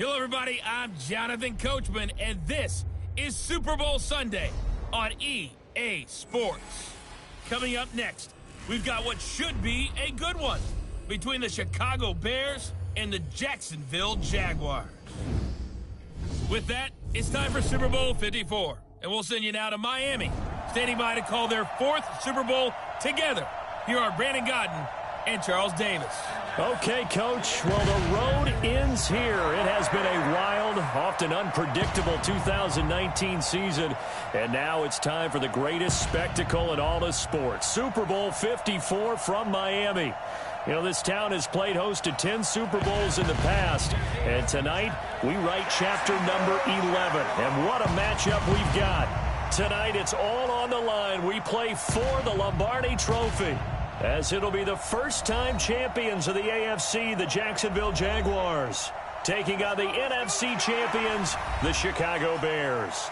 Hello, everybody. I'm Jonathan Coachman, and this is Super Bowl Sunday on EA Sports. Coming up next, we've got what should be a good one between the Chicago Bears and the Jacksonville Jaguars. With that, it's time for Super Bowl 54, and we'll send you now to Miami, standing by to call their fourth Super Bowl together. Here are Brandon Godden and Charles Davis. Okay, Coach. Well, the road ends here. It has been a wild, often unpredictable 2019 season, and now it's time for the greatest spectacle in all of sports. Super Bowl 54 from Miami. You know, this town has played host to 10 Super Bowls in the past, and tonight we write chapter number 11. And what a matchup we've got. Tonight it's all on the line. We play for the Lombardi Trophy, as it'll be the first-time champions of the AFC, the Jacksonville Jaguars, taking on the NFC champions, the Chicago Bears.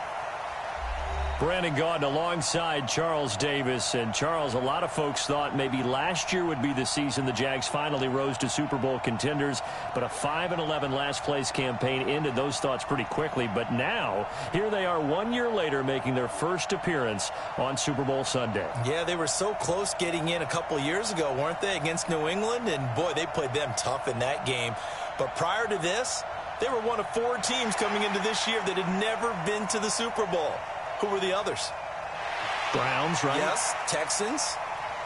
Brandon Gaudin alongside Charles Davis. And Charles, a lot of folks thought maybe last year would be the season the Jags finally rose to Super Bowl contenders, but a 5-11 last-place campaign ended those thoughts pretty quickly. But now, here they are 1 year later making their first appearance on Super Bowl Sunday. Yeah, they were so close getting in a couple years ago, weren't they, against New England? And, boy, they played them tough in that game. But prior to this, they were one of 4 teams coming into this year that had never been to the Super Bowl. Who were the others? Browns, right? Yes, Texans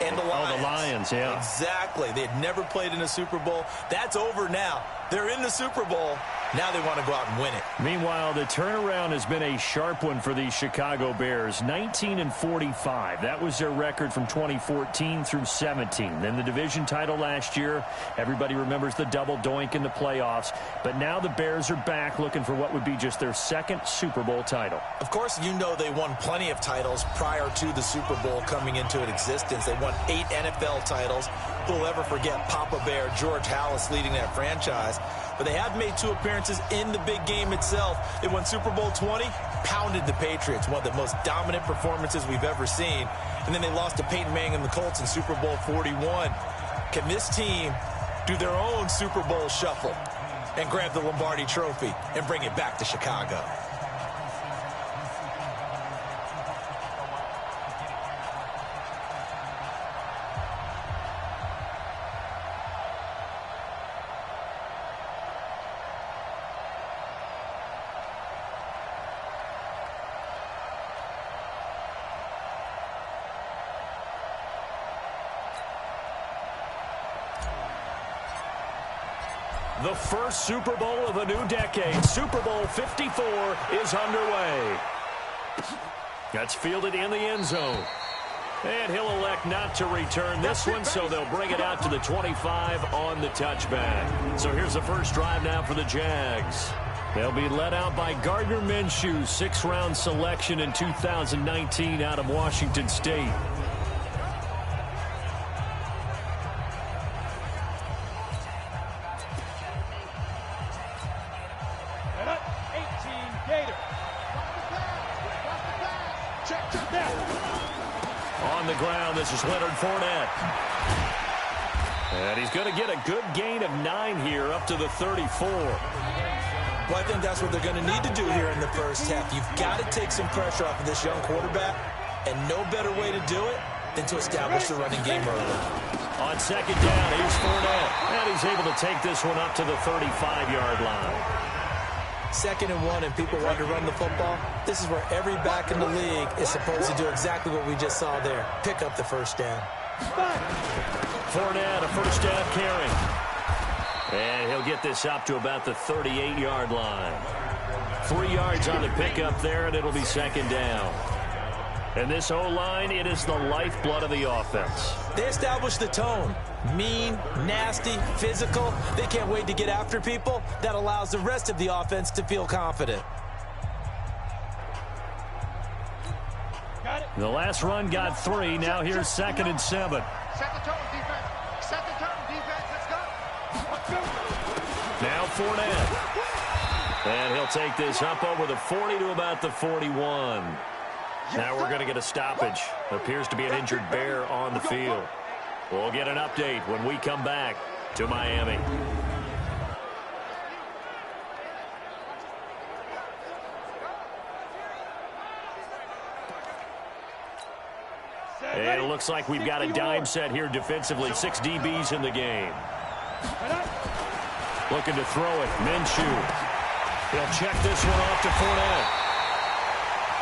and the Lions. Oh, the Lions, yeah. Exactly. They had never played in a Super Bowl. That's over now. They're in the Super Bowl. Now they want to go out and win it. Meanwhile, the turnaround has been a sharp one for the Chicago Bears. 19-45. That was their record from 2014 through 17. Then the division title last year. Everybody remembers the double doink in the playoffs. But now the Bears are back looking for what would be just their second Super Bowl title. Of course, you know they won plenty of titles prior to the Super Bowl coming into existence. They won 8 NFL titles. Who'll ever forget Papa Bear, George Halas leading that franchise? But they have made 2 appearances in the big game itself. They won Super Bowl 20, pounded the Patriots, one of the most dominant performances we've ever seen. And then they lost to Peyton Manning and the Colts in Super Bowl 41. Can this team do their own Super Bowl shuffle and grab the Lombardi Trophy and bring it back to Chicago? The first Super Bowl of a new decade, Super Bowl 54, is underway. That's fielded in the end zone. And he'll elect not to return this one, so they'll bring it out to the 25 on the touchback. So here's the first drive now for the Jags. They'll be led out by Gardner Minshew, 6th-round selection in 2019 out of Washington State. On the ground, this is Leonard Fournette. And he's going to get a good gain of 9 here, up to the 34. Well, I think that's what they're going to need to do here in the first half. You've got to take some pressure off of this young quarterback, and no better way to do it than to establish the running game early. On second down, here's Fournette. And he's able to take this one up to the 35-yard line. 2nd and 1, and people want to run the football. This is where every back in the league is supposed to do exactly what we just saw there. Pick up the first down. Fournette, a first down carry. And he'll get this up to about the 38-yard line. 3 yards on the pickup there, and it'll be 2nd down. And this O-line, it is the lifeblood of the offense. They established the tone. Mean, nasty, physical. They can't wait to get after people. That allows the rest of the offense to feel confident. The last run got 3. Now here's 2nd and 7. Set the tone, defense. Set the tone, defense. Let's go. Now Fournette. And he'll take this up over the 40 to about the 41. Now we're going to get a stoppage. Appears to be an injured Bear on the field. We'll get an update when we come back to Miami. And it looks like we've got a dime set here defensively. 6 DBs in the game. Looking to throw it. Minshew. He'll check this one off to Fournette.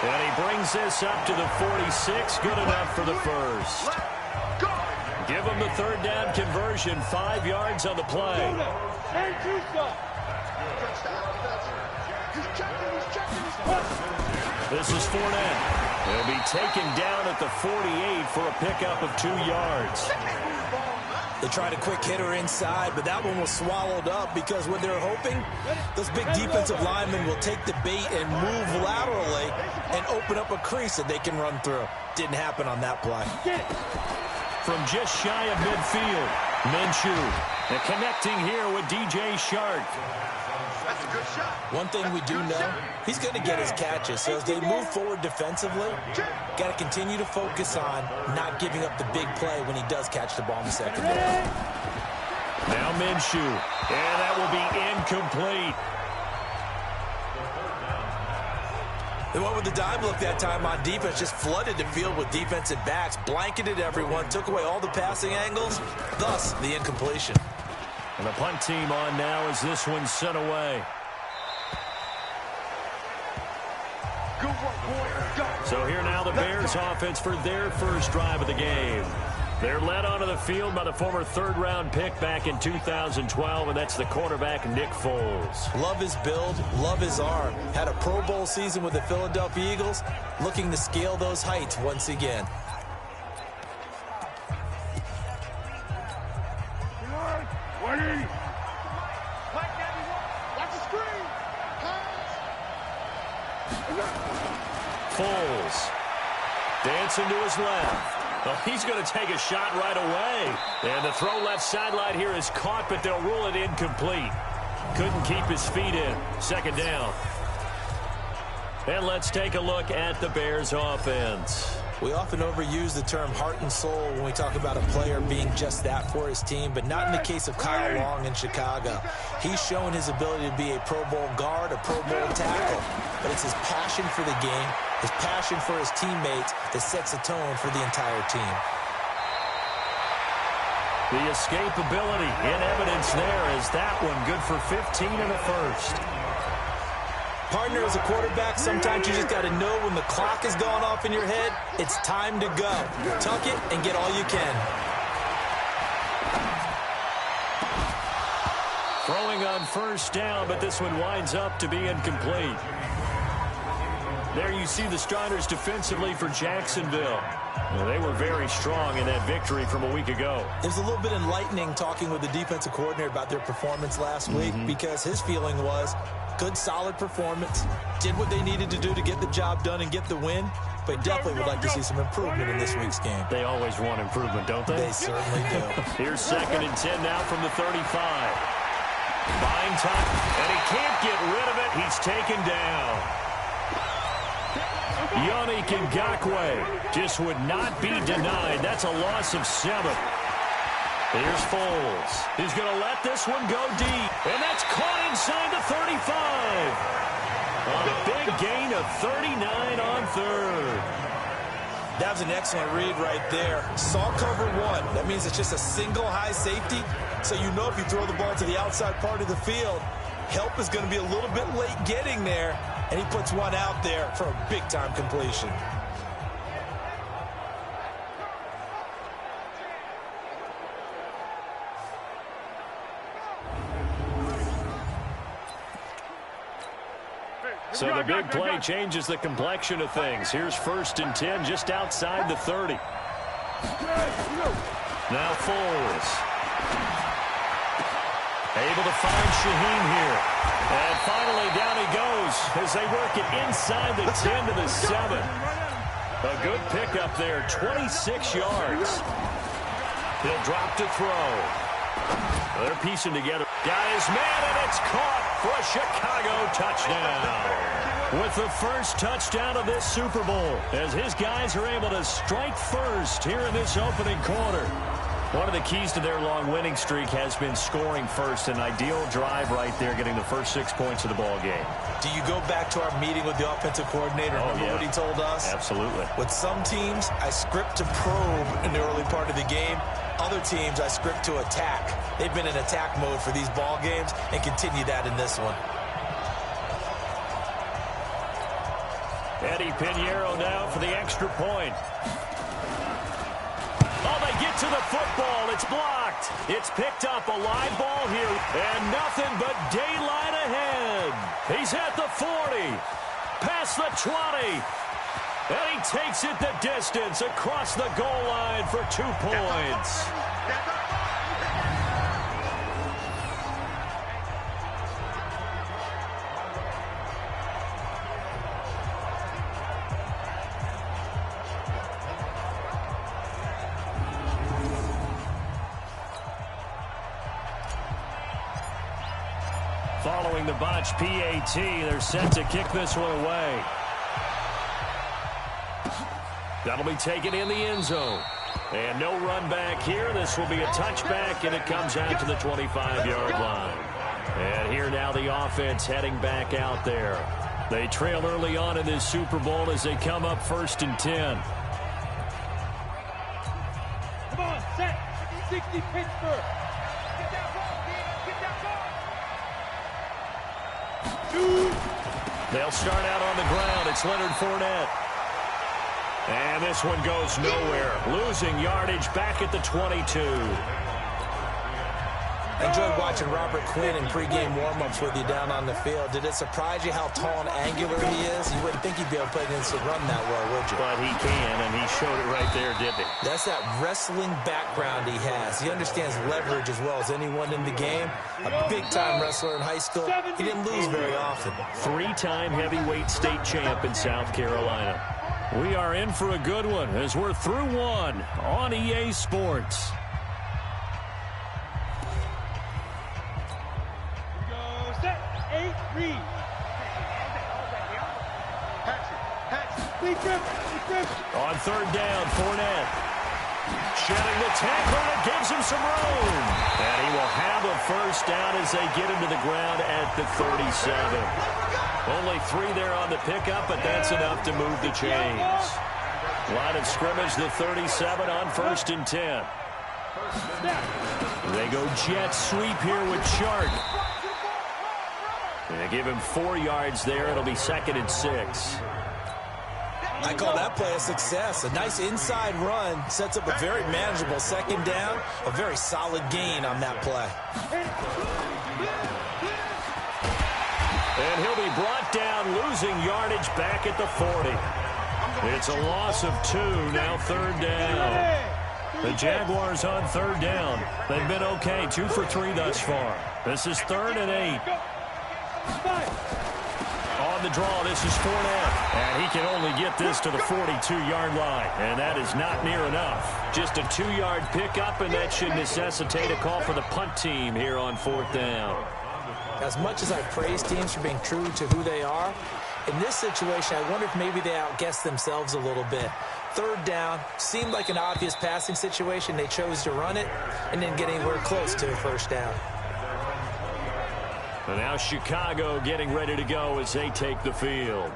And he brings this up to the 46. Good enough for the first. Give him the third down conversion. 5 yards on the play. This is Fournette. He'll be taken down at the 48 for a pickup of 2 yards. They tried a quick hitter inside, but that one was swallowed up because what they're hoping, those big defensive linemen will take the bait and move laterally and open up a crease that they can run through. Didn't happen on that play. From just shy of midfield, Minshew. And connecting here with DJ Shark. That's a good shot. One thing we do know, he's going to get his catches. So as they move forward defensively, got to continue to focus on not giving up the big play when he does catch the ball in the secondary. Now Minshew. And that will be incomplete. They went with the dime look that time on defense, just flooded the field with defensive backs, blanketed everyone, took away all the passing angles, thus the incompletion. And the punt team on now as this one's sent away. Good work, boy. Go. So here now the Bears offense for their first drive of the game. They're led onto the field by the former third-round pick back in 2012, and that's the quarterback Nick Foles. Love his build, love his arm. Had a Pro Bowl season with the Philadelphia Eagles, looking to scale those heights once again. Foles dancing to his left. Well, he's going to take a shot right away. And the throw left sideline here is caught, but they'll rule it incomplete. Couldn't keep his feet in. Second down. And let's take a look at the Bears offense. We often overuse the term heart and soul when we talk about a player being just that for his team, but not in the case of Kyle Long in Chicago. He's shown his ability to be a Pro Bowl guard, a Pro Bowl tackle, but it's his passion for the game, his passion for his teammates that sets a tone for the entire team. The escapability in evidence there is that one good for 15 and a first. Partner, as a quarterback, sometimes you just got to know when the clock is going off in your head, it's time to go. Tuck it and get all you can. Throwing on first down, but this one winds up to be incomplete. There you see the starters defensively for Jacksonville. Well, they were very strong in that victory from a week ago. It was a little bit enlightening talking with the defensive coordinator about their performance last week because his feeling was good, solid performance, did what they needed to do to get the job done and get the win, but definitely would like to see some improvement in this week's game. They always want improvement, don't they? They certainly do. Here's 2nd and 10 now from the 35. Buying time, and he can't get rid of it. He's taken down. Yannick Ngakoue just would not be denied. That's a loss of 7. Here's Foles. He's going to let this one go deep. And that's caught inside the 35. A big gain of 39 on third. That was an excellent read right there. Saw cover 1. That means it's just a single high safety. So you know if you throw the ball to the outside part of the field, help is going to be a little bit late getting there. And he puts one out there for a big-time completion. So the big play changes the complexion of things. Here's 1st and 10 just outside the 30. Now Foles. Able to find Shaheem here. And finally down he goes as they work it inside the 10 to the 7. A good pickup there, 26 yards. He'll drop to throw. They're piecing together. Got his man, and it's caught for a Chicago touchdown. With the first touchdown of this Super Bowl, as his guys are able to strike first here in this opening quarter. One of the keys to their long winning streak has been scoring first. An ideal drive right there, getting the first 6 points of the ball game. Do you go back to our meeting with the offensive coordinator? Remember what he told us? Absolutely. With some teams, I script to probe in the early part of the game. Other teams, I script to attack. They've been in attack mode for these ball games and continue that in this one. Eddie Pinheiro now for the extra point. Oh, they get to the football. It's blocked. It's picked up. A live ball here. And nothing but daylight ahead. He's at the 40. Past the 20. And he takes it the distance across the goal line for 2 points. Following the botch PAT, they're set to kick this one away. That'll be taken in the end zone. And no run back here. This will be a touchback, and it comes out to the 25-yard line. And here now the offense heading back out there. They trail early on in this Super Bowl as they come up 1st and 10. Come on, set. 60 Pittsburgh. Get that ball, get that ball. They'll start out on the ground. It's Leonard Fournette. And this one goes nowhere. Losing yardage back at the 22. I enjoyed watching Robert Quinn in pregame warm-ups with you down on the field. Did it surprise you how tall and angular he is? You wouldn't think he'd be able to play against the run that well, would you? But he can, and he showed it right there, didn't he? That's that wrestling background he has. He understands leverage as well as anyone in the game. A big-time wrestler in high school. He didn't lose very often. 3-time heavyweight state champ in South Carolina. We are in for a good one as we're through one on EA Sports. On 3rd down, Fournette. Shedding the tackle, and it gives him some room. And he will have a 1st down as they get him to the ground at the 37. Only 3 there on the pickup, but that's enough to move the chains. Line of scrimmage, the 37 on 1st and 10. They go jet sweep here with Shark. They give him 4 yards there. It'll be 2nd and 6. I call that play a success. A nice inside run sets up a very manageable 2nd down. A very solid gain on that play. And he'll be brought down, losing yardage back at the 40. It's a loss of 2, now 3rd down. The Jaguars on 3rd down. They've been okay, 2 for 3 thus far. This is 3rd and 8. On the draw, this is Fournette. And he can only get this to the 42-yard line. And that is not near enough. Just a 2-yard pickup, and that should necessitate a call for the punt team here on 4th down. As much as I praise teams for being true to who they are, in this situation, I wonder if maybe they outguessed themselves a little bit. 3rd down, seemed like an obvious passing situation. They chose to run it and didn't get anywhere close to a 1st down. And now Chicago getting ready to go as they take the field.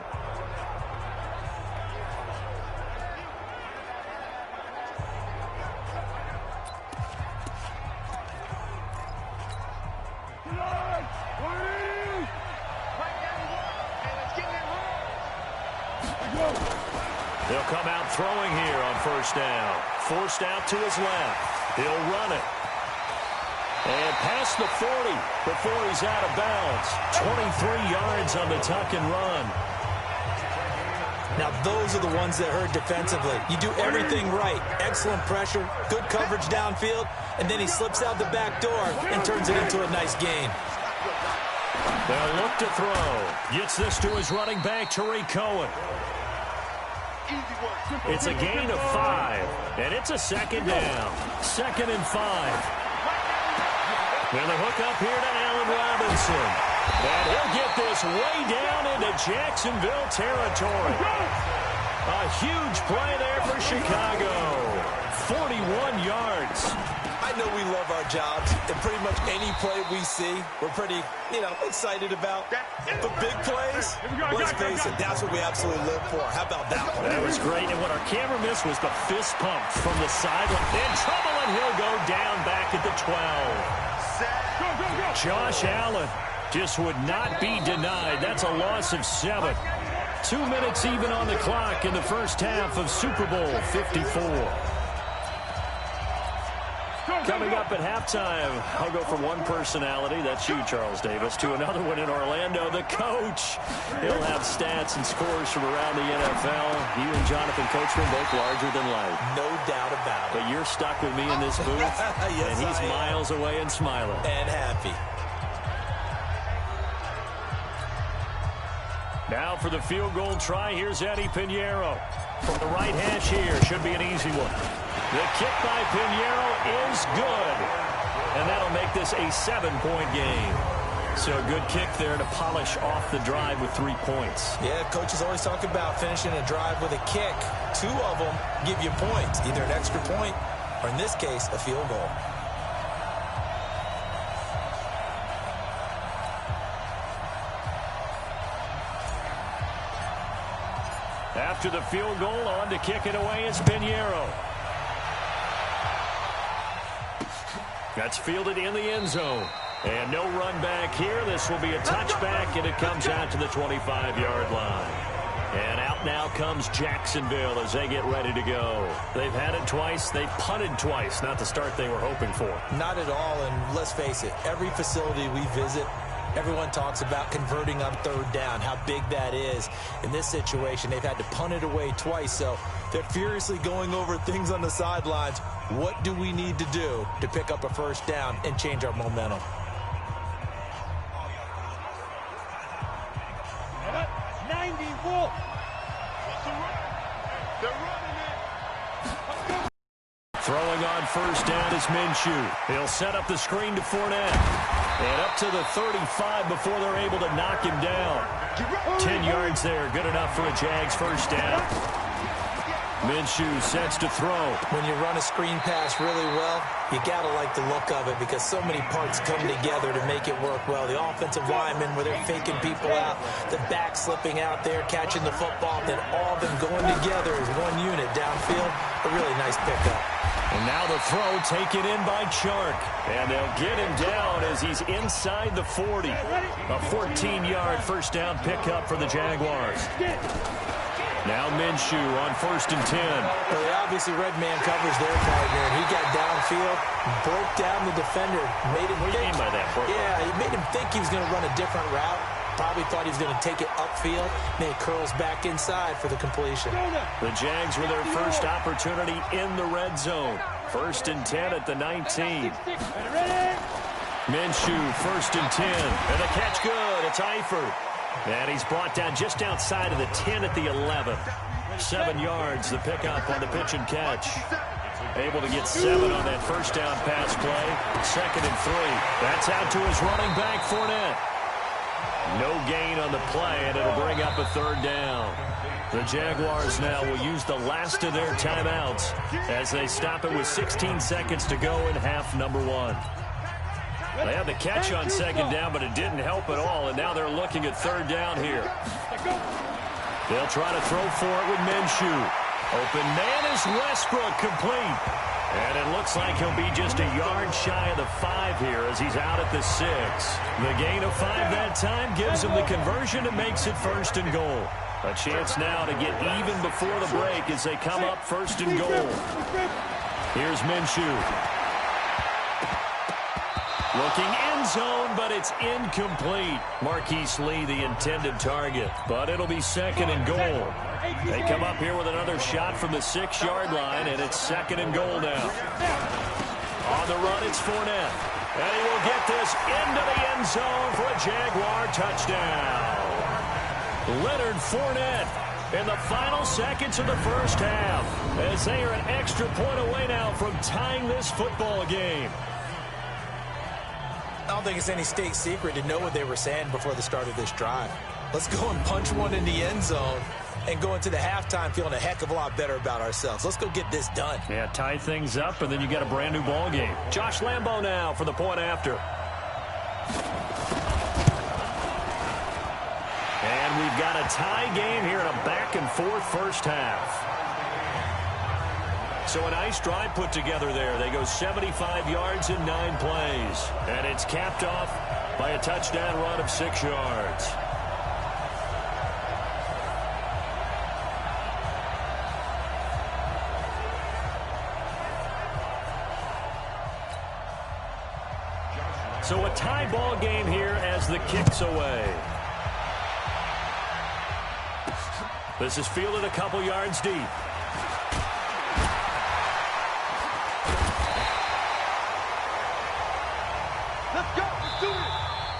They'll come out throwing here on 1st down. Forced out to his left. He'll run it. And past the 40 before he's out of bounds. 23 yards on the tuck and run. Now, those are the ones that hurt defensively. You do everything right. Excellent pressure, good coverage downfield, and then he slips out the back door and turns it into a nice gain. They'll look to throw. Gets this to his running back, Tariq Cohen. It's a gain of 5, and it's a 2nd down. 2nd and 5. And the hook up here to Allen Robinson. And he'll get this way down into Jacksonville territory. A huge play there for Chicago. 41 yards. I know we love our jobs, and pretty much any play we see, we're pretty, excited about. But big plays, let's face it, that's what we absolutely live for. How about that one? That was great, and what our camera missed was the fist pump from the sideline. In trouble, and he'll go down back at the 12. Josh Allen just would not be denied. That's a loss of 7. 2 minutes even on the clock in the first half of Super Bowl 54. Coming up at halftime, I'll go from one personality, that's you, Charles Davis, to another one in Orlando, the coach. He'll have stats and scores from around the NFL. You and Jonathan Coachman both larger than life. No doubt about it. But you're stuck with me in this booth, yes, and he's miles away and smiling. And happy. Now for the field goal try, here's Eddie Pinheiro. From the right hash here, should be an easy one. The kick by Pinheiro is good. And that'll make this a 7-point game. So a good kick there to polish off the drive with 3 points. Yeah, coaches always talk about finishing a drive with a kick. 2 of them give you points, either an extra point or, in this case, a field goal. After the field goal, on to kick it away is Pinheiro. That's fielded in the end zone. And no run back here. This will be a touchback, and it comes out to the 25-yard line. And out now comes Jacksonville as they get ready to go. They've had it twice. They've punted twice. Not the start they were hoping for. Not at all, and let's face it, every facility we visit, everyone talks about converting on 3rd down, how big that is. In this situation, they've had to punt it away twice, so they're furiously going over things on the sidelines. What do we need to do to pick up a 1st down and change our momentum? Throwing on 1st down is Minshew. He'll set up the screen to Fournette. And up to the 35 before they're able to knock him down. 10 yards there, good enough for a Jags 1st down. Minshew sets to throw. When you run a screen pass really well, you got to like the look of it because so many parts come together to make it work well. The offensive linemen, where they're faking people out, the back slipping out there, catching the football, then all of them going together as one unit downfield. A really nice pickup. And now the throw taken in by Chark. And they'll get him down as he's inside the 40. A 14-yard 1st down pickup for the Jaguars. Now Minshew on 1st and 10. Well, they obviously red man covers their partner, and he got downfield, broke down the defender, made him think. What do you mean by that? Yeah, he made him think he was going to run a different route. Probably thought he was going to take it upfield. Then he curls back inside for the completion. The Jags with their first opportunity in the red zone. 1st and 10 at the 19. Minshew, 1st and 10. And the catch good. It's Eifert. And he's brought down just outside of the 10 at the 11. 7 yards, the pickup on the pitch and catch. Able to get 7 on that 1st down pass play. 2nd and 3. That's out to his running back, Fournette. No gain on the play, and it'll bring up a 3rd down. The Jaguars now will use the last of their timeouts as they stop it with 16 seconds to go in half number 1. They had the catch on 2nd down, but it didn't help at all, and now they're looking at 3rd down here. They'll try to throw for it with Minshew. Open man is Westbrook, complete. And it looks like he'll be just a yard shy of the 5 here as he's out at the 6. The gain of 5 that time gives him the conversion and makes it 1st and goal. A chance now to get even before the break as they come up 1st and goal. Here's Minshew. Looking end zone, but it's incomplete. Marquise Lee, the intended target. But it'll be 2nd and goal. They come up here with another shot from the 6-yard line, and it's 2nd and goal now. On the run, it's Fournette. And he will get this into the end zone for a Jaguar touchdown. Leonard Fournette in the final seconds of the 1st half as they are an extra point away now from tying this football game. I don't think it's any state secret to know what they were saying before the start of this drive. Let's go and punch one in the end zone and go into the halftime feeling a heck of a lot better about ourselves. Let's go get this done. Yeah, tie things up, and then you got a brand new ball game. Josh Lambo now for the point after. And we've got a tie game here in a back-and-forth first half. So a nice drive put together there. They go 75 yards in 9 plays. And it's capped off by a touchdown run of 6 yards. So a tie ball game here as the kick's away. This is fielded a couple yards deep.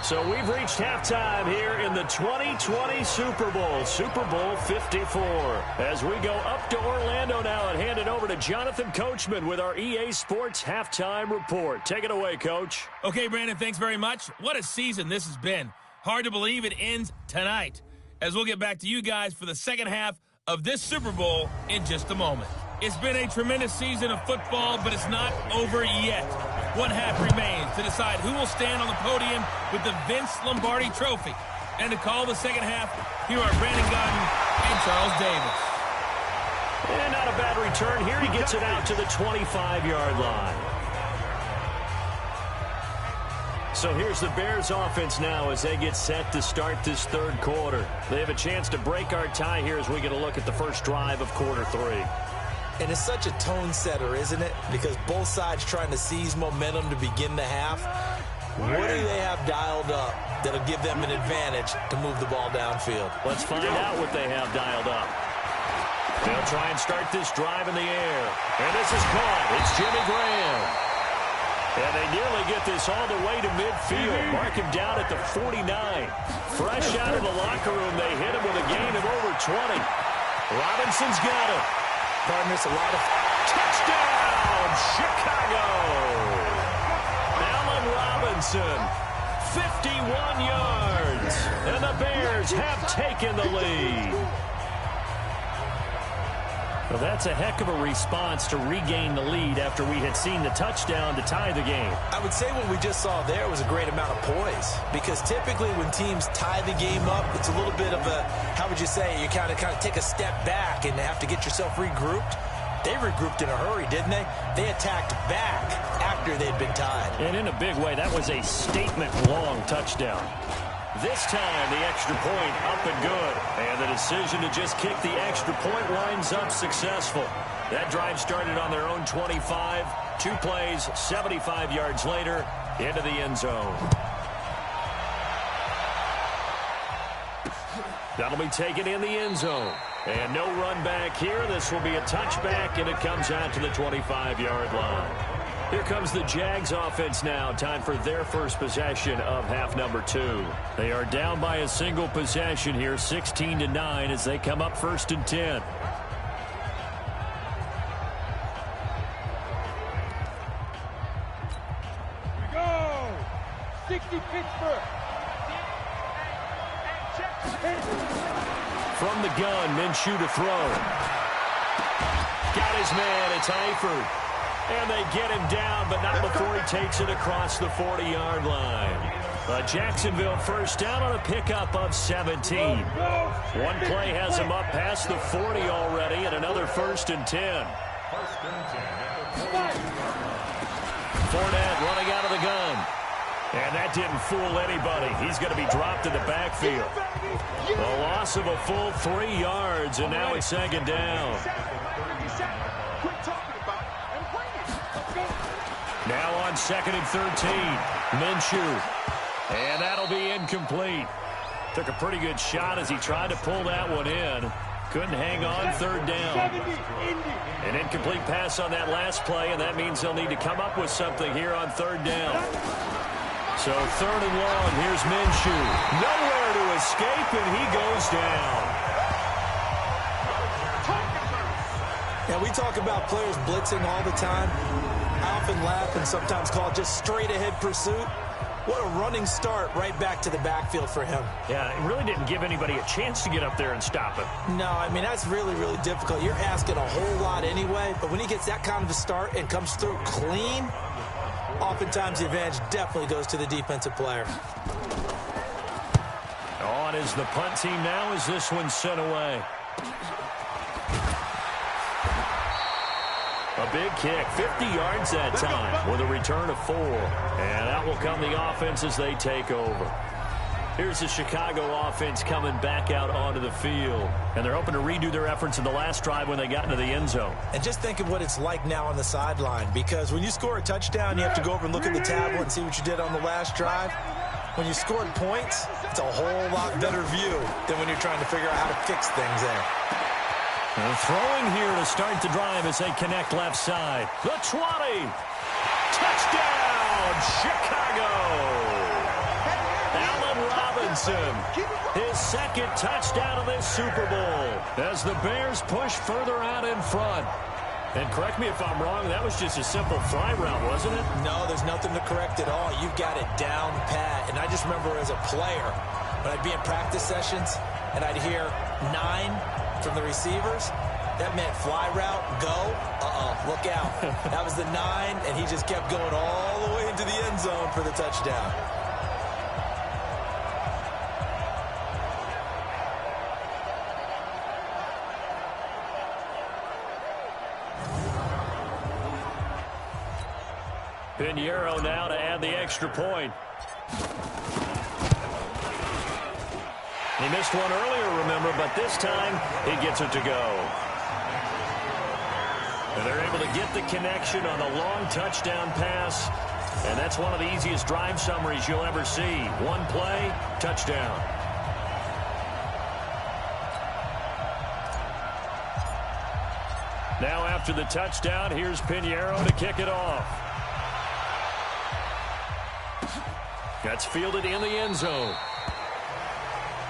So we've reached halftime here in the 2020 Super Bowl, Super Bowl 54. As we go up to Orlando now and hand it over to Jonathan Coachman with our EA Sports Halftime Report. Take it away, Coach. Okay, Brandon, thanks very much. What a season this has been. Hard to believe it ends tonight, as we'll get back to you guys for the second half of this Super Bowl in just a moment. It's been a tremendous season of football, but it's not over yet. One half remains to decide who will stand on the podium with the Vince Lombardi Trophy. And to call the second half, here are Brandon Godden and Charles Davis. And not a bad return here. He gets it out to the 25-yard line. So here's the Bears offense now as they get set to start this third quarter. They have a chance to break our tie here as we get a look at the first drive of quarter 3. And it's such a tone setter, isn't it? Because both sides trying to seize momentum to begin the half. What do they have dialed up that'll give them an advantage to move the ball downfield? Let's find out what they have dialed up. They'll try and start this drive in the air. And this is caught. It's Jimmy Graham. And they nearly get this all the way to midfield. Mark him down at the 49. Fresh out of the locker room, they hit him with a gain of over 20. Robinson's got it. Partners, a lot of touchdown, Chicago. Allen Robinson, 51 yards, and the Bears have taken the lead. Well, that's a heck of a response to regain the lead after we had seen the touchdown to tie the game. I would say what we just saw there was a great amount of poise, because typically when teams tie the game up, it's a little bit of a, how would you say, you kind of take a step back and have to get yourself regrouped. They regrouped in a hurry, didn't they? They attacked back after they'd been tied. And in a big way, that was a statement-long touchdown. This time, the extra point up and good. And the decision to just kick the extra point winds up successful. That drive started on their own 25. 2 plays, 75 yards later, into the end zone. That'll be taken in the end zone. And no run back here. This will be a touchback, and it comes out to the 25-yard line. Here comes the Jags offense now. Time for their first possession of half number 2. They are down by a single possession here, 16-9, as they come up 1st and 10. Go! 60 Pittsburgh. From the gun, Minshew to throw. Got his man. It's Eifert. And they get him down, but not before he takes it across the 40-yard line. Jacksonville first down on a pickup of 17. One play has him up past the 40 already, and another 1st and 10. Fournette running out of the gun. And that didn't fool anybody. He's going to be dropped in the backfield. A loss of a full 3 yards, and now it's 2nd down. Now on 2nd and 13, Minshew. And that'll be incomplete. Took a pretty good shot as he tried to pull that one in. Couldn't hang on, 3rd down. An incomplete pass on that last play, and that means they'll need to come up with something here on 3rd down. So 3rd and long, here's Minshew. Nowhere to escape, and he goes down. Yeah, we talk about players blitzing all the time. I often laugh and sometimes call it just straight-ahead pursuit. What a running start right back to the backfield for him. Yeah, it really didn't give anybody a chance to get up there and stop him. No, I mean, that's really, really difficult. You're asking a whole lot anyway, but when he gets that kind of a start and comes through clean, oftentimes the advantage definitely goes to the defensive player. On is the punt team now as this one's sent away. A big kick, 50 yards that time with a return of 4. And out will come the offense as they take over. Here's the Chicago offense coming back out onto the field. And they're hoping to redo their efforts in the last drive when they got into the end zone. And just think of what it's like now on the sideline, because when you score a touchdown, you have to go over and look at the tablet and see what you did on the last drive. When you scored points, it's a whole lot better view than when you're trying to figure out how to fix things there. And throwing here to start the drive as they connect left side. The 20. Touchdown, Chicago. Allen Robinson, his second touchdown of this Super Bowl as the Bears push further out in front. And correct me if I'm wrong, that was just a simple fly route, wasn't it? No, there's nothing to correct at all. You've got it down pat. And I just remember as a player, when I'd be in practice sessions and I'd hear 9 from the receivers, that meant fly route, go, look out. That was the 9, and he just kept going all the way into the end zone for the touchdown. Pinheiro now to add the extra point. He missed one earlier, remember, but this time he gets it to go. And they're able to get the connection on a long touchdown pass. And that's one of the easiest drive summaries you'll ever see. One play, touchdown. Now after the touchdown, here's Pinheiro to kick it off. That's fielded in the end zone.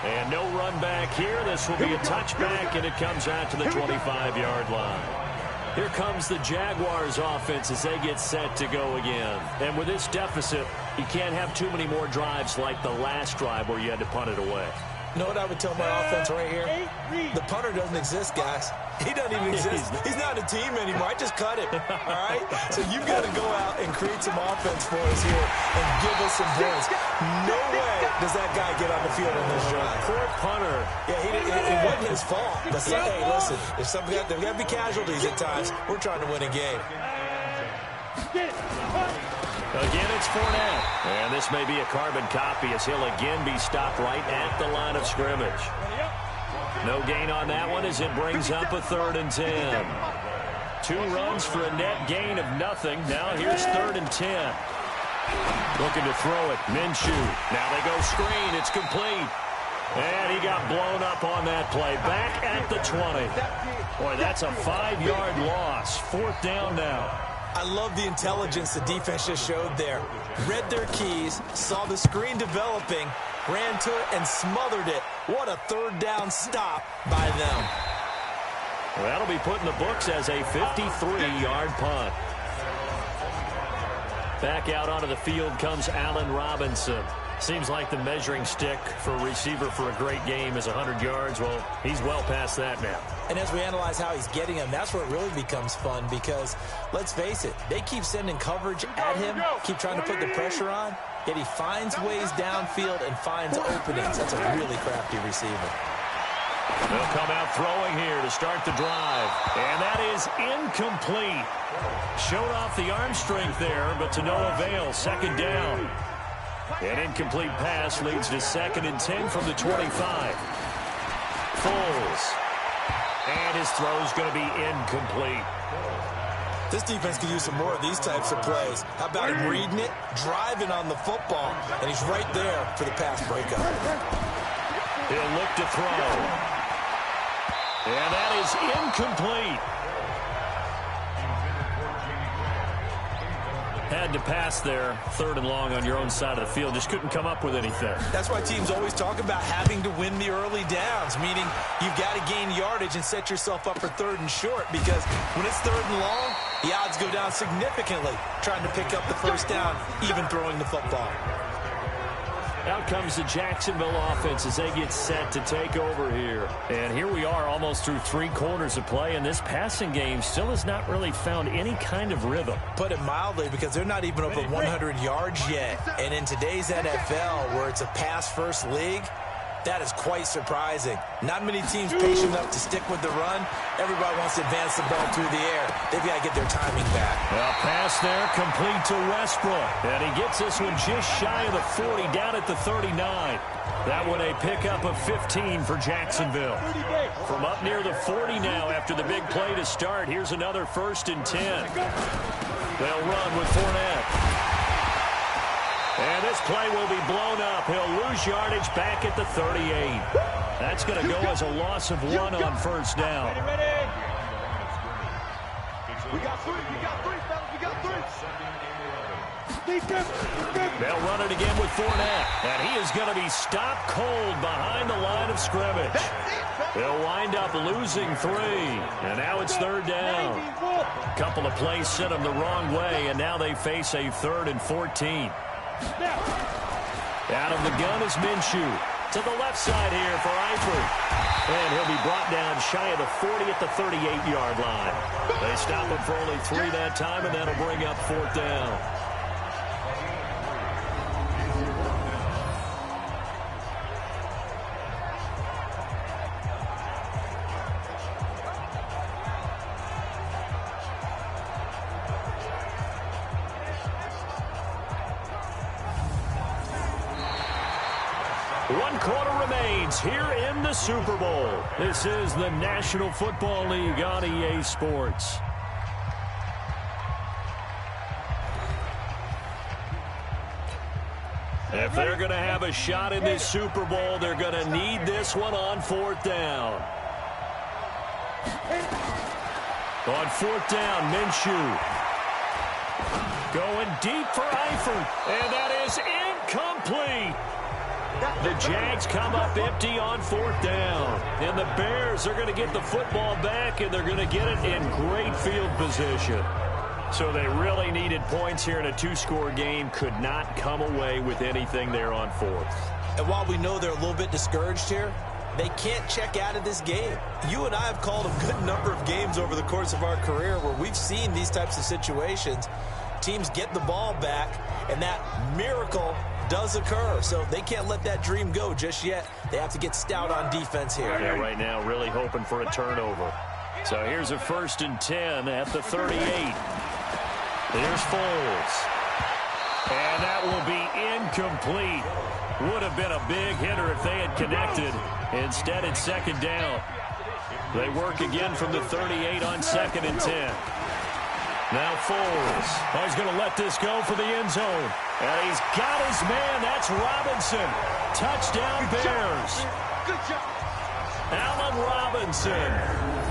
And no run back here. This will be a touchback, and it comes out to the 25-yard line. Here comes the Jaguars offense as they get set to go again. And with this deficit, you can't have too many more drives like the last drive where you had to punt it away. You know what I would tell my offense right here? The punter doesn't exist, guys. He doesn't even exist. He's not a team anymore. I just cut him, all right? So you've got to go out and create some offense for us here and give us some points. No way does that guy get on the field on this drive. Poor punter. Yeah, it wasn't his fault. But hey, listen, there got to be casualties at times. We're trying to win a game. Again, it's Fournette. And this may be a carbon copy as he'll again be stopped right at the line of scrimmage. No gain on that one as it brings up a 3rd and 10. 2 runs for a net gain of nothing. Now here's 3rd and 10. Looking to throw it. Minshew. Now they go screen. It's complete. And he got blown up on that play. Back at the 20. Boy, that's a 5-yard loss. 4th down now. I love the intelligence the defense just showed there. Read their keys, saw the screen developing, ran to it, and smothered it. What a 3rd down stop by them. Well, that'll be put in the books as a 53-yard punt. Back out onto the field comes Allen Robinson. Seems like the measuring stick for a receiver for a great game is 100 yards. Well, he's well past that now. And as we analyze how he's getting them, that's where it really becomes fun because, let's face it, they keep sending coverage at him, keep trying to put the pressure on, yet he finds ways downfield and finds openings. That's a really crafty receiver. They'll come out throwing here to start the drive. And that is incomplete. Showed off the arm strength there, but to no avail. 2nd down. An incomplete pass leads to 2nd and 10 from the 25. Foles. And his throw's going to be incomplete. This defense could use some more of these types of plays. How about him reading it, driving on the football, and he's right there for the pass breakup. He'll look to throw. And that is incomplete. Had to pass there, 3rd and long on your own side of the field. Just couldn't come up with anything. That's why teams always talk about having to win the early downs, meaning you've got to gain yardage and set yourself up for 3rd and short, because when it's 3rd and long, the odds go down significantly trying to pick up the 1st down, even throwing the football. Out comes the Jacksonville offense as they get set to take over here. And here we are almost through 3 quarters of play, and this passing game still has not really found any kind of rhythm. Put it mildly, because they're not even over 100 yards yet. And in today's NFL, where it's a pass-first league, that is quite surprising. Not many teams patient enough to stick with the run. Everybody wants to advance the ball through the air. They've got to get their timing back. A pass there, complete to Westbrook. And he gets this one just shy of the 40, down at the 39. That one a pickup of 15 for Jacksonville. From up near the 40 now after the big play to start. Here's another 1st and 10. They'll run with Fournette. And this play will be blown up. He'll lose yardage back at the 38. That's going to go as a loss of 1 on 1st down. We got 3. We got 3, fellas. We got 3. They'll run it again with Fournette. And he is going to be stopped cold behind the line of scrimmage. They'll wind up losing 3. And now it's 3rd down. A couple of plays sent them the wrong way, and now they face a 3rd and 14. Out of the gun is Minshew. To the left side here for Eifert. And he'll be brought down shy of the 40 at the 38-yard line. They stop him for only 3 that time, and that'll bring up 4th down. Here in the Super Bowl. This is the National Football League on EA Sports. If they're going to have a shot in this Super Bowl, they're going to need this one on 4th down. On 4th down, Minshew. Going deep for Eifert. And that is incomplete. The Jags come up empty on 4th down. And the Bears are going to get the football back, and they're going to get it in great field position. So they really needed points here in a 2-score game. Could not come away with anything there on 4th. And while we know they're a little bit discouraged here, they can't check out of this game. You and I have called a good number of games over the course of our career where we've seen these types of situations. Teams get the ball back, and that miracle does occur. So they can't let that dream go just yet. They have to get stout on defense here. Yeah, right now really hoping for a turnover. So here's a 1st and 10 at the 38. Here's Foles. And that will be incomplete. Would have been a big hitter if they had connected. Instead, it's 2nd down. They work again from the 38 on 2nd and 10. Now Foles. Oh, he's going to let this go for the end zone. And he's got his man. That's Robinson. Touchdown Bears. Good job. Allen Robinson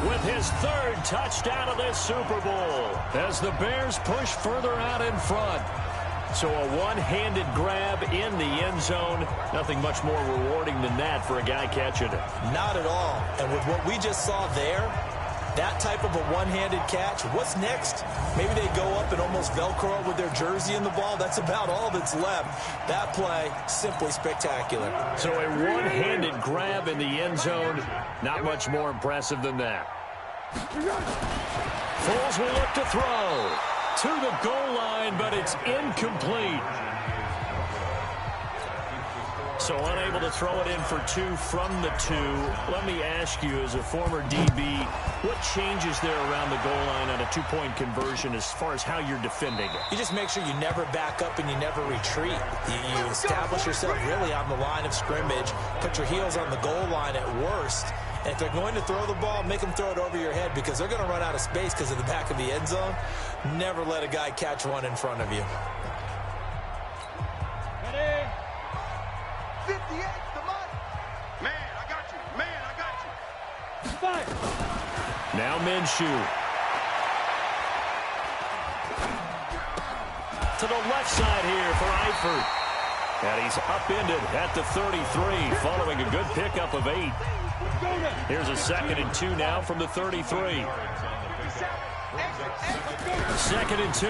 with his 3rd touchdown of this Super Bowl as the Bears push further out in front. So a one-handed grab in the end zone. Nothing much more rewarding than that for a guy catching it. Not at all. And with what we just saw there, that type of a one-handed catch, what's next? Maybe they go up and almost Velcro with their jersey in the ball. That's about all that's left. That play, simply spectacular. So a one-handed grab in the end zone, not much more impressive than that. Foles will look to throw to the goal line, but it's incomplete. So unable to throw it in for 2 from the 2. Let me ask you, as a former DB, what changes there around the goal line on a 2-point conversion as far as how you're defending it? You just make sure you never back up and you never retreat. You establish yourself really on the line of scrimmage, put your heels on the goal line at worst. And if they're going to throw the ball, make them throw it over your head because they're going to run out of space because of the back of the end zone. Never let a guy catch one in front of you. 58, the money. Man, I got you. Man, I got you. Fight. Now Minshew. To the left side here for Eifert. And he's upended at the 33 following a good pickup of 8. Here's a 2nd and 2 now from the 33. 2nd and 2.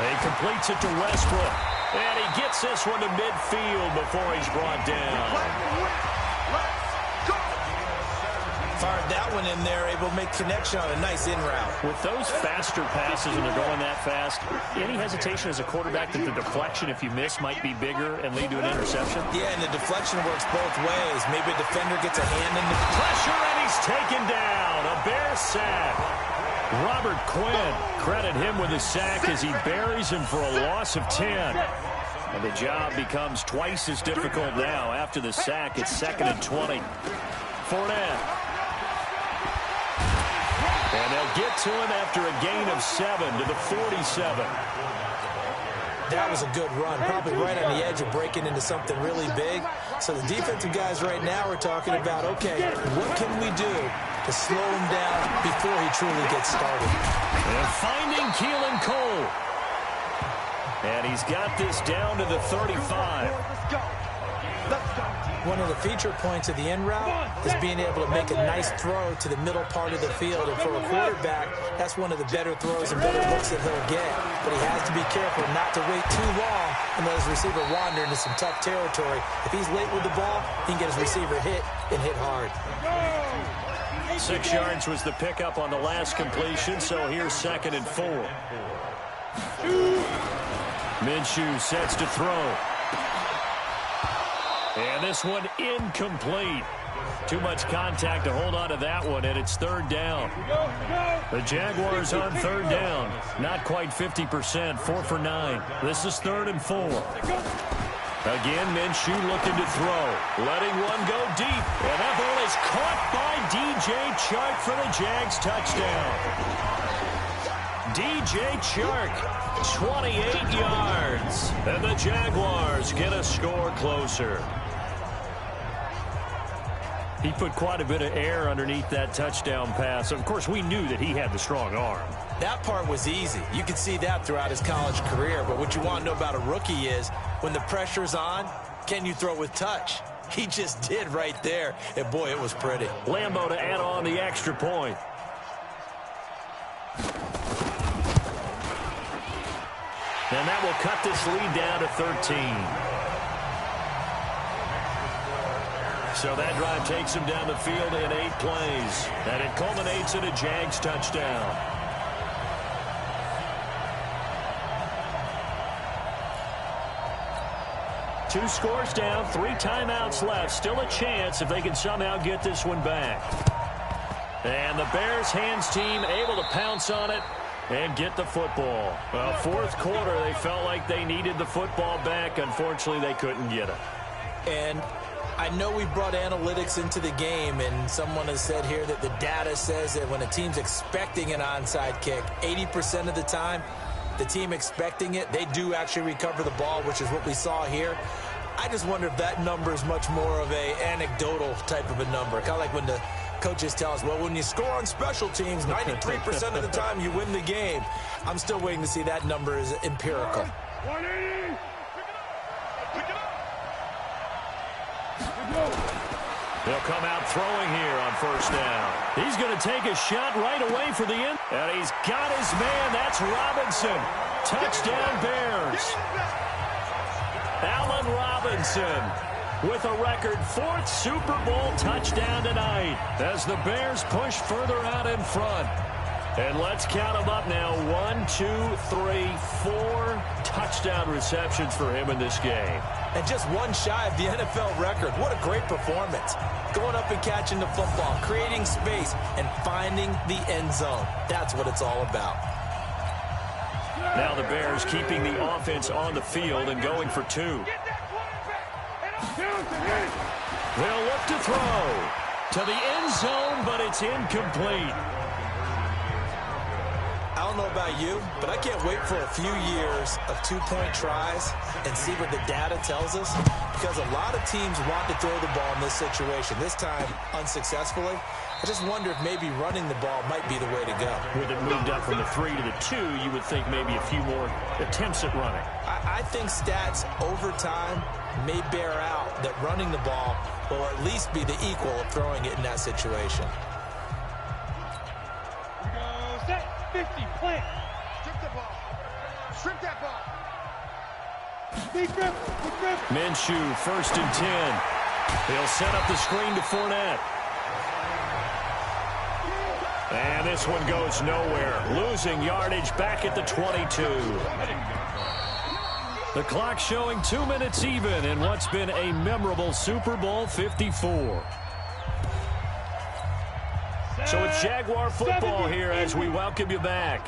He completes it to Westbrook. And he gets this one to midfield before he's brought down. Fired that one in there, able to make connection on a nice in route. With those faster passes and they're going that fast, any hesitation as a quarterback that the deflection, if you miss, might be bigger and lead to an interception? Yeah, and the deflection works both ways. Maybe a defender gets a hand in the pressure and he's taken down. A Bears sack. Robert Quinn, credit him with a sack as he buries him for a loss of 10. And the job becomes twice as difficult now. After the sack, it's 2nd and 20. Fournette. And they'll get to him after a gain of 7 to the 47. That was a good run, probably right on the edge of breaking into something really big. So the defensive guys right now are talking about, okay, what can we do to slow him down before he truly gets started? And finding Keelan Cole. And he's got this down to the 35. One of the feature points of the in route is being able to make a nice throw to the middle part of the field. And for a quarterback, that's one of the better throws and better looks that he'll get. But he has to be careful not to wait too long and let his receiver wander into some tough territory. If he's late with the ball, he can get his receiver hit and hit hard. 6 yards was the pickup on the last completion, so here's 2nd and 4. Minshew sets to throw. And this one incomplete. Too much contact to hold on to that one, and it's 3rd down. The Jaguars on 3rd down. Not quite 50%, 4 for 9. This is 3rd and 4. Again, Minshew looking to throw. Letting one go deep. And that ball is caught by DJ Chark for the Jags touchdown. DJ Chark, 28 yards. And the Jaguars get a score closer. He put quite a bit of air underneath that touchdown pass. Of course, we knew that he had the strong arm. That part was easy. You could see that throughout his college career. But what you want to know about a rookie is when the pressure's on, can you throw with touch? He just did right there. And, boy, it was pretty. Lambeau to add on the extra point. And that will cut this lead down to 13. So that drive takes him down the field in 8 plays. And it culminates in a Jags touchdown. Two scores down, 3 timeouts left. Still a chance if they can somehow get this one back. And the Bears hands team able to pounce on it and get the football. Well, 4th quarter, they felt like they needed the football back. Unfortunately, they couldn't get it. And I know we brought analytics into the game, and someone has said here that the data says that when a team's expecting an onside kick, 80% of the time, the team expecting it, they do actually recover the ball, which is what we saw here. I just wonder if that number is much more of a anecdotal type of a number. Kind of like when the coaches tell us, well, when you score on special teams, 93% of the time you win the game. I'm still waiting to see that number is empirical. 180. They'll come out throwing here on 1st down. He's going to take a shot right away for the end. And he's got his man. That's Robinson. Touchdown Bears. Allen Robinson with a record 4th Super Bowl touchdown tonight as the Bears push further out in front. And let's count them up now. 1, 2, 3, 4 touchdown receptions for him in this game. And just one shy of the NFL record. What a great performance. Going up and catching the football, creating space, and finding the end zone. That's what it's all about. Now the Bears keeping the offense on the field and going for 2. They'll look to throw to the end zone, but it's incomplete. I don't know about you, but I can't wait for a few years of 2-point tries and see what the data tells us, because a lot of teams want to throw the ball in this situation, this time unsuccessfully. I just wonder if maybe running the ball might be the way to go. With it moved up from the 3 to the 2, you would think maybe a few more attempts at running. I think stats over time may bear out that running the ball will at least be the equal of throwing it in that situation. 50, plant. Strip the ball. Strip that ball. Minshew, 1st and 10. He'll set up the screen to Fournette. And this one goes nowhere. Losing yardage back at the 22. The clock showing 2 minutes even in what's been a memorable Super Bowl 54. So it's Jaguar football here as we welcome you back.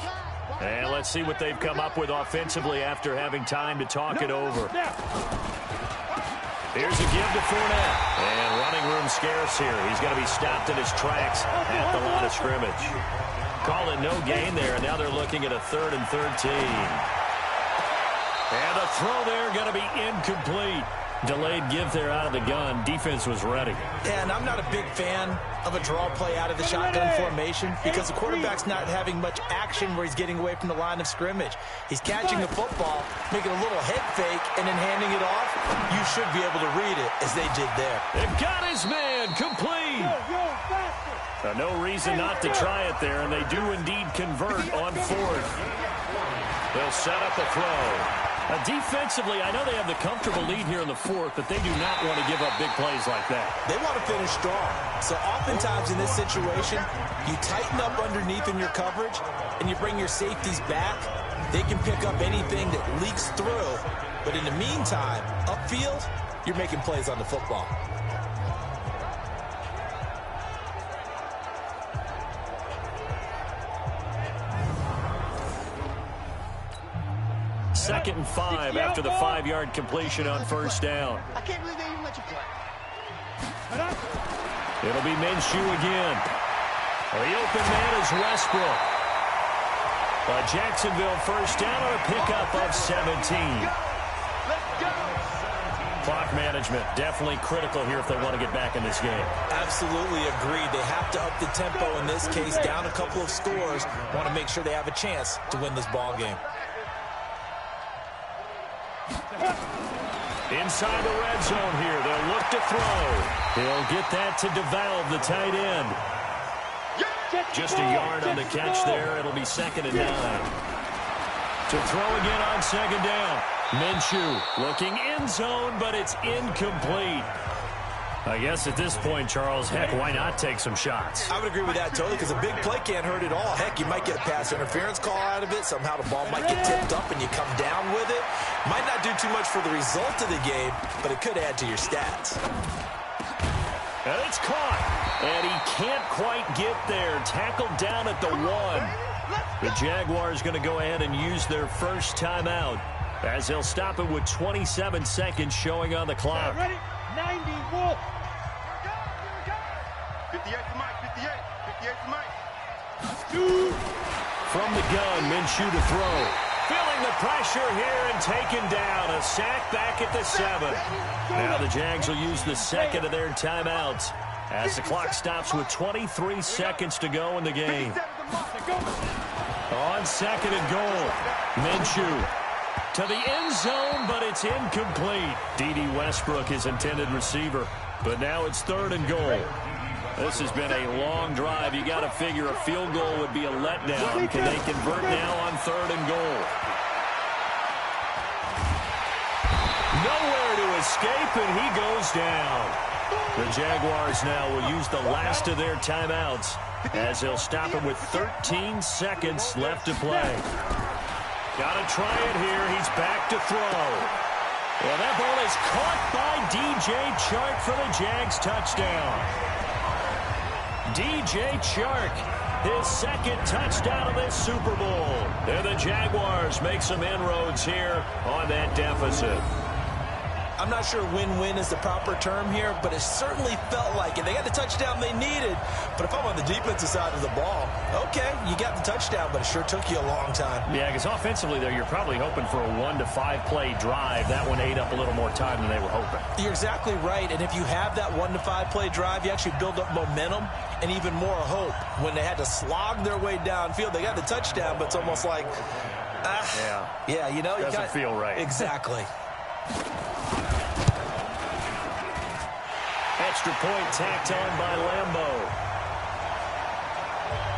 And let's see what they've come up with offensively after having time to talk it over. Here's a give to Fournette. And running room scarce here. He's going to be stopped in his tracks at the line of scrimmage. Call it no gain there, and now they're looking at a 3rd and 13. And the throw there going to be incomplete. Delayed give there out of the gun. Defense was ready. Yeah, and I'm not a big fan of a draw play out of the shotgun formation because the quarterback's not having much action where he's getting away from the line of scrimmage. He's catching the football, making a little head fake, and then handing it off. You should be able to read it as they did there. They've got his man complete. No reason not to try it there, and they do indeed convert on 4th. They'll set up a throw. Defensively, I know they have the comfortable lead here in the 4th, but they do not want to give up big plays like that. They want to finish strong. So oftentimes in this situation, you tighten up underneath in your coverage, and you bring your safeties back. They can pick up anything that leaks through. But in the meantime, upfield, you're making plays on the football. Second and 5 after the 5-yard completion on 1st down. I can't believe they even let you play. It'll be Minshew again. The open man is Westbrook. A Jacksonville 1st down on a pickup of 17. Clock management definitely critical here if they want to get back in this game. Absolutely agreed. They have to up the tempo in this case. Down a couple of scores. Want to make sure they have a chance to win this ball game. Inside the red zone here. They'll look to throw. He'll get that to DeValve, the tight end. Just a yard on the catch there. It'll be 2nd and 9. To throw again on 2nd down. Minshew looking end zone, but it's incomplete. I guess at this point, Charles, heck, why not take some shots? I would agree with that totally because a big play can't hurt at all. Heck, you might get a pass interference call out of it. Somehow the ball might get tipped up and you come down with it. Might not do too much for the result of the game, but it could add to your stats. And it's caught. And he can't quite get there. Tackled down at the 1. The Jaguars going to go ahead and use their first timeout as they'll stop it with 27 seconds showing on the clock. Ready? 90 Wolf. 58 to Mike, 58 to Mike. From the gun, Minshew to throw. Feeling the pressure here and taken down. A sack back at the 7. Now the Jags will use the second of their timeouts as the clock stops with 23 seconds to go in the game. On 2nd and goal, Minshew to the end zone, but it's incomplete. D.D. Westbrook, his intended receiver. But now it's 3rd and goal. This has been a long drive. You got to figure a field goal would be a letdown. Can they convert now on 3rd and goal? Nowhere to escape, and he goes down. The Jaguars now will use the last of their timeouts as they'll stop it with 13 seconds left to play. Got to try it here. He's back to throw. Well, that ball is caught by D.J. Chark for the Jags touchdown. D.J. Chark, his 2nd touchdown of this Super Bowl. And the Jaguars make some inroads here on that deficit. I'm not sure win-win is the proper term here, but it certainly felt like it. They got the touchdown they needed, but if I'm on the defensive side of the ball, okay, you got the touchdown, but it sure took you a long time. Yeah, because offensively, though, you're probably hoping for a 1 to 5 play drive. That one ate up a little more time than they were hoping. You're exactly right, and if you have that 1 to 5 play drive, you actually build up momentum and even more hope. When they had to slog their way downfield, they got the touchdown, but it's almost like, yeah, you know, doesn't feel right. Exactly. Extra point tacked on by Lambeau.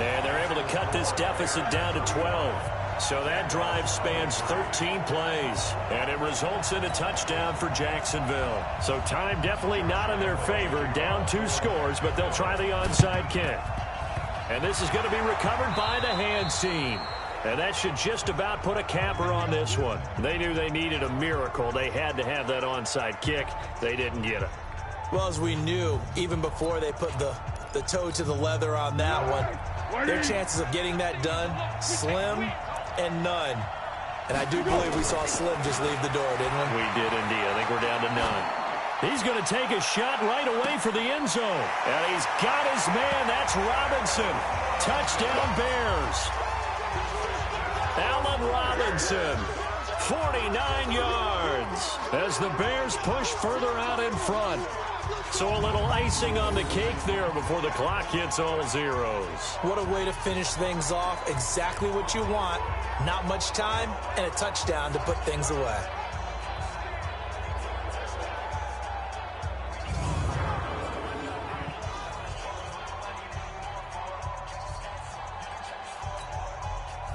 And they're able to cut this deficit down to 12. So that drive spans 13 plays, and it results in a touchdown for Jacksonville. So time definitely not in their favor. Down 2 scores, but they'll try the onside kick. And this is going to be recovered by the hands team. And that should just about put a capper on this one. They knew they needed a miracle. They had to have that onside kick. They didn't get it. Well, as we knew, even before they put the toe to the leather on that one, their chances of getting that done, slim and none. And I do believe we saw Slim just leave the door, didn't we? We did indeed. I think we're down to none. He's going to take a shot right away for the end zone. And he's got his man. That's Robinson. Touchdown Bears. Allen Robinson, 49 yards as the Bears push further out in front. So a little icing on the cake there before the clock hits all zeros. What a way to finish things off. Exactly what you want. Not much time and a touchdown to put things away.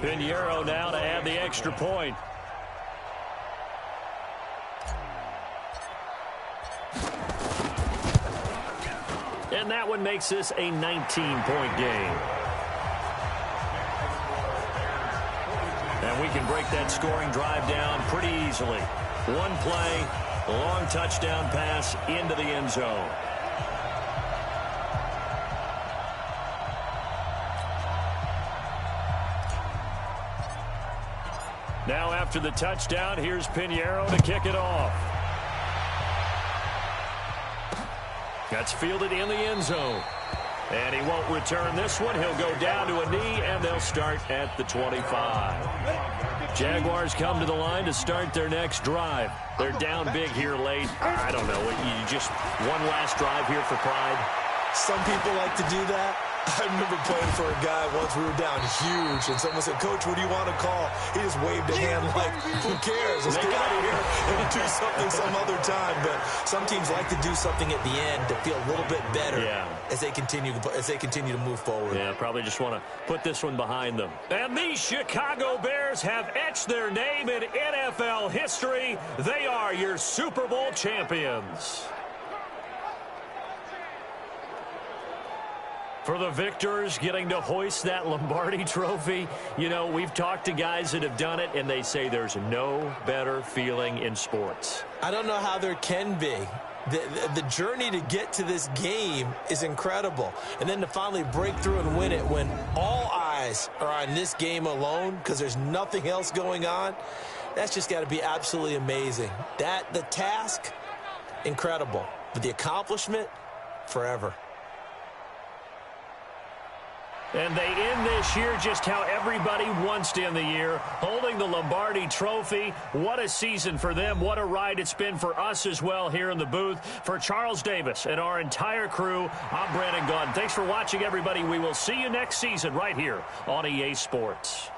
Pinheiro now to add the extra point. And that one makes this a 19-point game. And we can break that scoring drive down pretty easily. One play, long touchdown pass into the end zone. Now after the touchdown, here's Pinheiro to kick it off. That's fielded in the end zone. And he won't return this one. He'll go down to a knee, and they'll start at the 25. Jaguars come to the line to start their next drive. They're down big here late. I don't know. You just one last drive here for pride? Some people like to do that. I remember playing for a guy once. We were down huge, and someone said, "Coach, what do you want to call?" He just waved a hand like, "Who cares? Let's get out of here and do something some other time." But some teams like to do something at the end to feel a little bit better as they continue to move forward. Yeah, probably just want to put this one behind them. And these Chicago Bears have etched their name in NFL history. They are your Super Bowl champions. For the victors, getting to hoist that Lombardi trophy, you know, we've talked to guys that have done it, and they say there's no better feeling in sports. I don't know how there can be. The journey to get to this game is incredible. And then to finally break through and win it when all eyes are on this game alone because there's nothing else going on, that's just got to be absolutely amazing. The task, incredible. But the accomplishment, forever. And they end this year just how everybody wants to end the year, holding the Lombardi trophy. What a season for them. What a ride it's been for us as well here in the booth. For Charles Davis and our entire crew, I'm Brandon Gaudin. Thanks for watching, everybody. We will see you next season right here on EA Sports.